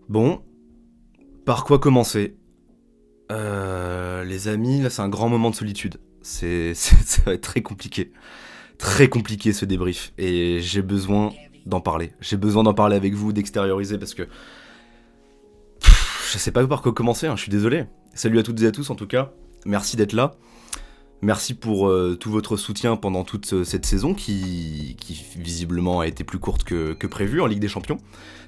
Bon, par quoi commencer? Les amis, là c'est un grand moment de solitude. Ça va être très compliqué. Très compliqué ce débrief. Et j'ai besoin d'en parler. J'ai besoin d'en parler avec vous, d'extérioriser parce que je sais pas par quoi commencer, hein, je suis désolé. Salut à toutes et à tous en tout cas. Merci d'être là. Merci pour tout votre soutien pendant toute cette saison qui visiblement a été plus courte que prévu en Ligue des Champions.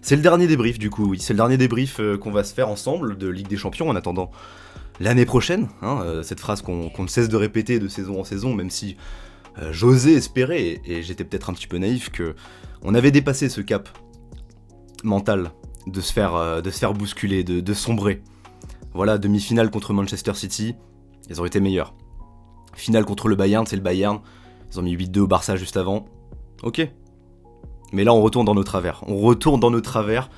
C'est le dernier débrief du coup, oui. C'est le dernier débrief qu'on va se faire ensemble de Ligue des Champions en attendant l'année prochaine. Cette phrase qu'on ne cesse de répéter de saison en saison, même si j'osais espérer, et j'étais peut-être un petit peu naïf, que on avait dépassé ce cap mental de se faire bousculer, de sombrer. Voilà, demi-finale contre Manchester City, ils auraient été meilleurs. Finale contre le Bayern, c'est le Bayern. Ils ont mis 8-2 au Barça juste avant. Ok. Mais là, on retourne dans nos travers. On retourne dans nos travers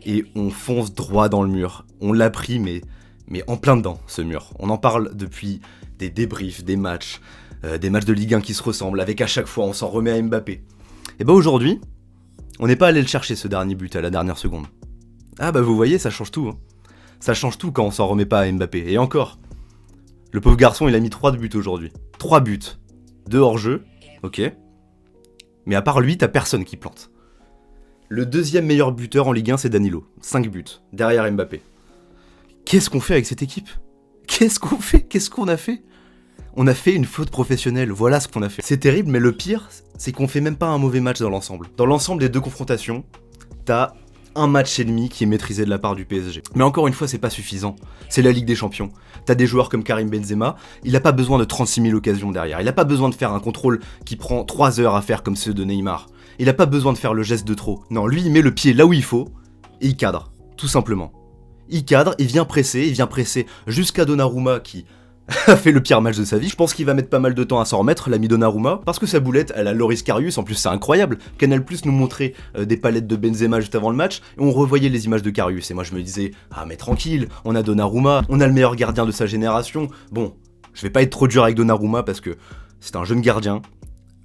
et on fonce droit dans le mur. On l'a pris, mais en plein dedans, ce mur. On en parle depuis des débriefs, des matchs de Ligue 1 qui se ressemblent, avec à chaque fois, on s'en remet à Mbappé. Et bah aujourd'hui, on n'est pas allé le chercher, ce dernier but, à la dernière seconde. Ah bah vous voyez, ça change tout. Hein. Ça change tout quand on s'en remet pas à Mbappé. Et encore, le pauvre garçon, il a mis 3 buts aujourd'hui. 3 buts. 2 hors-jeu, ok. Mais à part lui, t'as personne qui plante. Le deuxième meilleur buteur en Ligue 1, c'est Danilo. 5 buts, derrière Mbappé. Qu'est-ce qu'on fait avec cette équipe? Qu'est-ce qu'on fait? Qu'est-ce qu'on a fait? On a fait une faute professionnelle, voilà ce qu'on a fait. C'est terrible, mais le pire, c'est qu'on fait même pas un mauvais match dans l'ensemble. Dans l'ensemble des deux confrontations, t'as un match et demi qui est maîtrisé de la part du PSG. Mais encore une fois, c'est pas suffisant. C'est la Ligue des Champions. T'as des joueurs comme Karim Benzema, il a pas besoin de 36 000 occasions derrière. Il a pas besoin de faire un contrôle qui prend 3 heures à faire comme ceux de Neymar. Il a pas besoin de faire le geste de trop. Non, lui, il met le pied là où il faut, et il cadre. Tout simplement. Il cadre, il vient presser jusqu'à Donnarumma qui a fait le pire match de sa vie. Je pense qu'il va mettre pas mal de temps à s'en remettre, l'ami Donnarumma, parce que sa boulette, elle a Loris Karius, en plus c'est incroyable. Canal Plus nous montrait des palettes de Benzema juste avant le match, et on revoyait les images de Karius, et moi je me disais, ah mais tranquille, on a Donnarumma, on a le meilleur gardien de sa génération. Bon, je vais pas être trop dur avec Donnarumma parce que c'est un jeune gardien.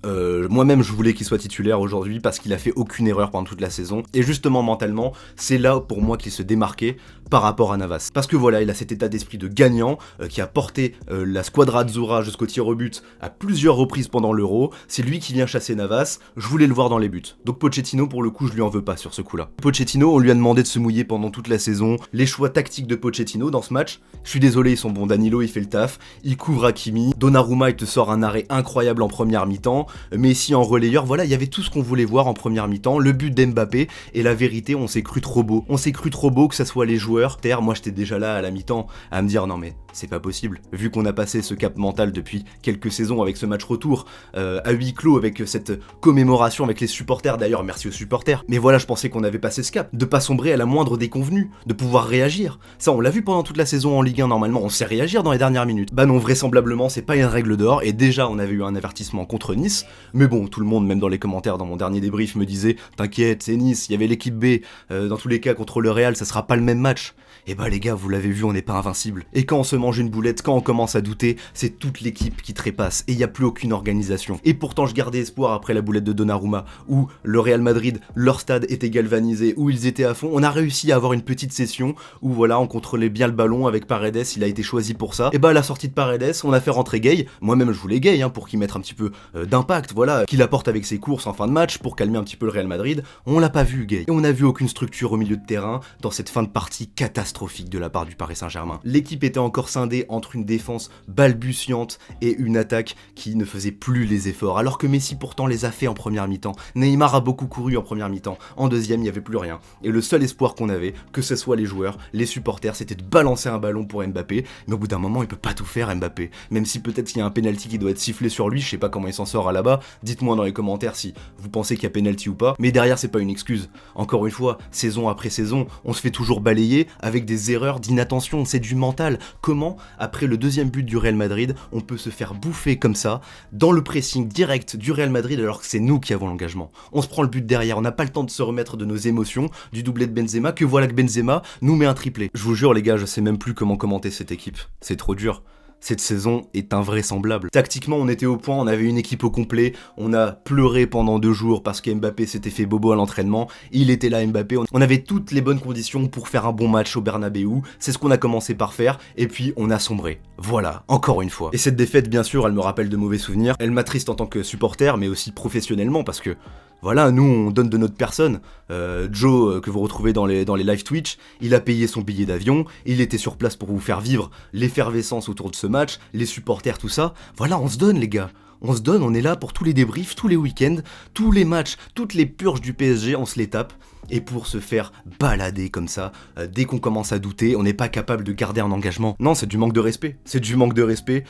Moi-même je voulais qu'il soit titulaire aujourd'hui parce qu'il a fait aucune erreur pendant toute la saison, et justement mentalement c'est là pour moi qu'il se démarquait par rapport à Navas, parce que voilà, il a cet état d'esprit de gagnant qui a porté la squadra Azzurra jusqu'au tir au but à plusieurs reprises pendant l'Euro. C'est lui qui vient chasser Navas, je voulais le voir dans les buts. Donc Pochettino, pour le coup, je lui en veux pas sur ce coup-là. Pochettino, on lui a demandé de se mouiller pendant toute la saison. Les choix tactiques de Pochettino dans ce match, je suis désolé, ils sont bons. Danilo il fait le taf, il couvre Hakimi, Donnarumma il te sort un arrêt incroyable en première mi-temps, Messi en relayeur, voilà, il y avait tout ce qu'on voulait voir en première mi-temps, le but d'Mbappé, et la vérité, on s'est cru trop beau. On s'est cru trop beau, que ça soit les joueurs. Moi j'étais déjà là à la mi-temps à me dire non mais c'est pas possible, vu qu'on a passé ce cap mental depuis quelques saisons avec ce match retour, à huis clos avec cette commémoration avec les supporters, d'ailleurs merci aux supporters, mais voilà, je pensais qu'on avait passé ce cap, de pas sombrer à la moindre déconvenue, de pouvoir réagir. Ça on l'a vu pendant toute la saison en Ligue 1, normalement on sait réagir dans les dernières minutes. Bah non, vraisemblablement c'est pas une règle d'or, et déjà on avait eu un avertissement contre Nice, mais bon, tout le monde, même dans les commentaires dans mon dernier débrief, me disait t'inquiète, c'est Nice, il y avait l'équipe B, dans tous les cas contre le Real ça sera pas le même match. Et bah les gars, vous l'avez vu, on n'est pas invincible. Et quand on se mange une boulette, quand on commence à douter, c'est toute l'équipe qui trépasse, et il n'y a plus aucune organisation. Et pourtant je gardais espoir après la boulette de Donnarumma, où le Real Madrid, leur stade était galvanisé, où ils étaient à fond. On a réussi à avoir une petite session, où voilà, on contrôlait bien le ballon avec Paredes, il a été choisi pour ça. Et bah à la sortie de Paredes, on a fait rentrer Gay, moi-même je voulais Gay, pour qu'il mette un petit peu d'impact, voilà, qu'il apporte avec ses courses en fin de match, pour calmer un petit peu le Real Madrid. On l'a pas vu Gay, et on n'a vu aucune structure au milieu de terrain, dans cette fin de partie catastrophique de la part du Paris Saint-Germain. L'équipe était encore scindée entre une défense balbutiante et une attaque qui ne faisait plus les efforts, alors que Messi pourtant les a fait en première mi-temps. Neymar a beaucoup couru en première mi-temps, en deuxième il n'y avait plus rien. Et le seul espoir qu'on avait, que ce soit les joueurs, les supporters, c'était de balancer un ballon pour Mbappé, mais au bout d'un moment il peut pas tout faire Mbappé, même si peut-être qu'il y a un penalty qui doit être sifflé sur lui, je sais pas comment il s'en sort à là-bas, dites-moi dans les commentaires si vous pensez qu'il y a penalty ou pas, mais derrière c'est pas une excuse. Encore une fois, saison après saison, on se fait toujours balayer avec des erreurs d'inattention, c'est du mental. Comment, après le deuxième but du Real Madrid, on peut se faire bouffer comme ça, dans le pressing direct du Real Madrid, alors que c'est nous qui avons l'engagement. On se prend le but derrière, on n'a pas le temps de se remettre de nos émotions, du doublé de Benzema, que voilà que Benzema nous met un triplé. Je vous jure les gars, je sais même plus comment commenter cette équipe. C'est trop dur. Cette saison est invraisemblable. Tactiquement, on était au point, on avait une équipe au complet, on a pleuré pendant 2 jours parce que Mbappé s'était fait bobo à l'entraînement, il était là Mbappé, on avait toutes les bonnes conditions pour faire un bon match au Bernabeu, c'est ce qu'on a commencé par faire, et puis on a sombré. Voilà, encore une fois. Et cette défaite, bien sûr, elle me rappelle de mauvais souvenirs, elle m'attriste en tant que supporter, mais aussi professionnellement, parce que voilà, nous on donne de notre personne. Joe, que vous retrouvez dans les live Twitch, il a payé son billet d'avion, il était sur place pour vous faire vivre l'effervescence autour de ce match, les supporters, tout ça. Voilà, on se donne les gars. On se donne, on est là pour tous les débriefs, tous les week-ends, tous les matchs, toutes les purges du PSG, on se les tape. Et pour se faire balader comme ça, dès qu'on commence à douter, on n'est pas capable de garder un engagement. Non, c'est du manque de respect. C'est du manque de respect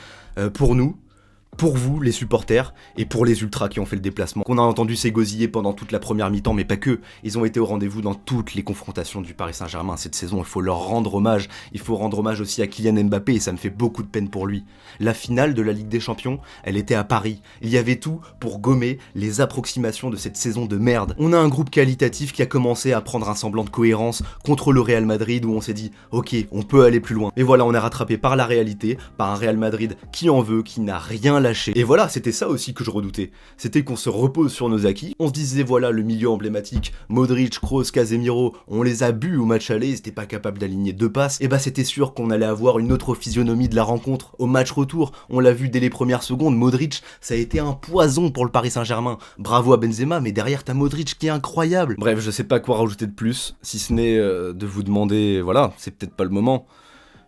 pour nous, pour vous, les supporters, et pour les ultras qui ont fait le déplacement, qu'on a entendu s'égosiller pendant toute la première mi-temps, mais pas que. Ils ont été au rendez-vous dans toutes les confrontations du Paris Saint-Germain cette saison, il faut leur rendre hommage. Il faut rendre hommage aussi à Kylian Mbappé, et ça me fait beaucoup de peine pour lui. La finale de la Ligue des Champions, elle était à Paris. Il y avait tout pour gommer les approximations de cette saison de merde. On a un groupe qualitatif qui a commencé à prendre un semblant de cohérence contre le Real Madrid, où on s'est dit, ok, on peut aller plus loin. Et voilà, on est rattrapé par la réalité, par un Real Madrid qui en veut, qui n'a rien lâché. Et voilà, c'était ça aussi que je redoutais. C'était qu'on se repose sur nos acquis. On se disait, voilà, le milieu emblématique, Modric, Kroos, Casemiro, on les a bu au match aller, ils étaient pas capables d'aligner 2 passes. Et bah c'était sûr qu'on allait avoir une autre physionomie de la rencontre au match retour. On l'a vu dès les premières secondes, Modric, ça a été un poison pour le Paris Saint-Germain. Bravo à Benzema, mais derrière t'as Modric qui est incroyable. Bref, je sais pas quoi rajouter de plus, si ce n'est de vous demander, voilà, c'est peut-être pas le moment,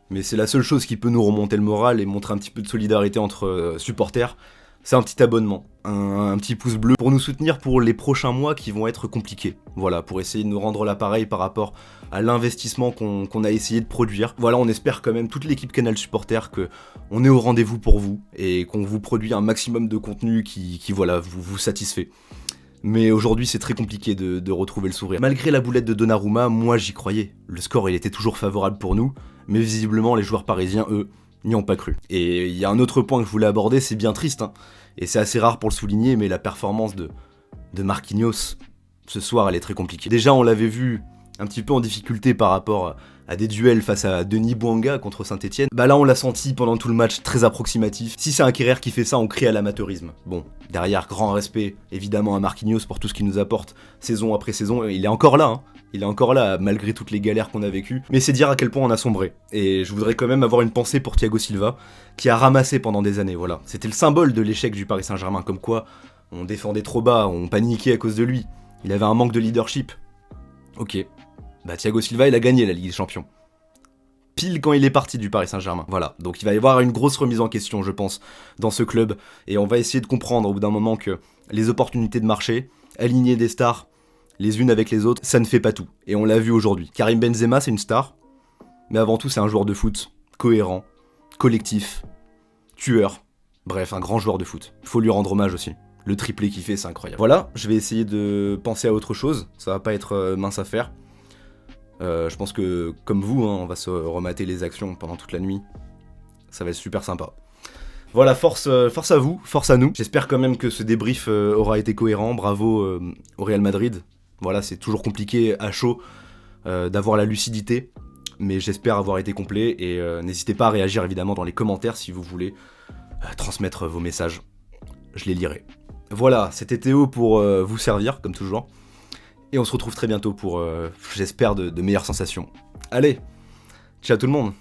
mais c'est la seule chose qui peut nous remonter le moral et montrer un petit peu de solidarité entre supporters, c'est un petit abonnement, un petit pouce bleu pour nous soutenir pour les prochains mois qui vont être compliqués. Voilà, pour essayer de nous rendre l'appareil par rapport à l'investissement qu'on a essayé de produire. Voilà, on espère quand même, toute l'équipe Canal Supporter, que on est au rendez-vous pour vous et qu'on vous produit un maximum de contenu qui voilà, vous satisfait. Mais aujourd'hui, c'est très compliqué de retrouver le sourire. Malgré la boulette de Donnarumma, moi j'y croyais. Le score, il était toujours favorable pour nous, mais visiblement, les joueurs parisiens, eux, n'y ont pas cru. Et il y a un autre point que je voulais aborder, c'est bien triste, hein, et c'est assez rare pour le souligner, mais la performance de Marquinhos, ce soir, elle est très compliquée. Déjà, on l'avait vu un petit peu en difficulté par rapport à des duels face à Denis Bouanga contre Saint-Etienne. Bah là, on l'a senti pendant tout le match, très approximatif. Si c'est un Kerrer qui fait ça, on crie à l'amateurisme. Bon, derrière, grand respect, évidemment, à Marquinhos pour tout ce qu'il nous apporte, saison après saison. Il est encore là, hein. Il est encore là, malgré toutes les galères qu'on a vécues. Mais c'est dire à quel point on a sombré. Et je voudrais quand même avoir une pensée pour Thiago Silva, qui a ramassé pendant des années, voilà. C'était le symbole de l'échec du Paris Saint-Germain, comme quoi on défendait trop bas, on paniquait à cause de lui. Il avait un manque de leadership. Ok. Bah Thiago Silva, il a gagné la Ligue des Champions. Pile quand il est parti du Paris Saint-Germain. Voilà, donc il va y avoir une grosse remise en question, je pense, dans ce club. Et on va essayer de comprendre au bout d'un moment que les opportunités de marché, aligner des stars les unes avec les autres, ça ne fait pas tout. Et on l'a vu aujourd'hui. Karim Benzema, c'est une star, mais avant tout, c'est un joueur de foot cohérent, collectif, tueur. Bref, un grand joueur de foot. Faut lui rendre hommage aussi. Le triplé qu'il fait, c'est incroyable. Voilà, je vais essayer de penser à autre chose. Ça va pas être mince à faire. Je pense que, comme vous, hein, on va se remater les actions pendant toute la nuit. Ça va être super sympa. Voilà, force à vous, force à nous. J'espère quand même que ce débrief aura été cohérent. Bravo au Real Madrid. Voilà, c'est toujours compliqué à chaud d'avoir la lucidité. Mais j'espère avoir été complet. Et n'hésitez pas à réagir évidemment dans les commentaires si vous voulez transmettre vos messages. Je les lirai. Voilà, c'était Théo pour vous servir, comme toujours. Et on se retrouve très bientôt pour, j'espère, de meilleures sensations. Allez, ciao tout le monde!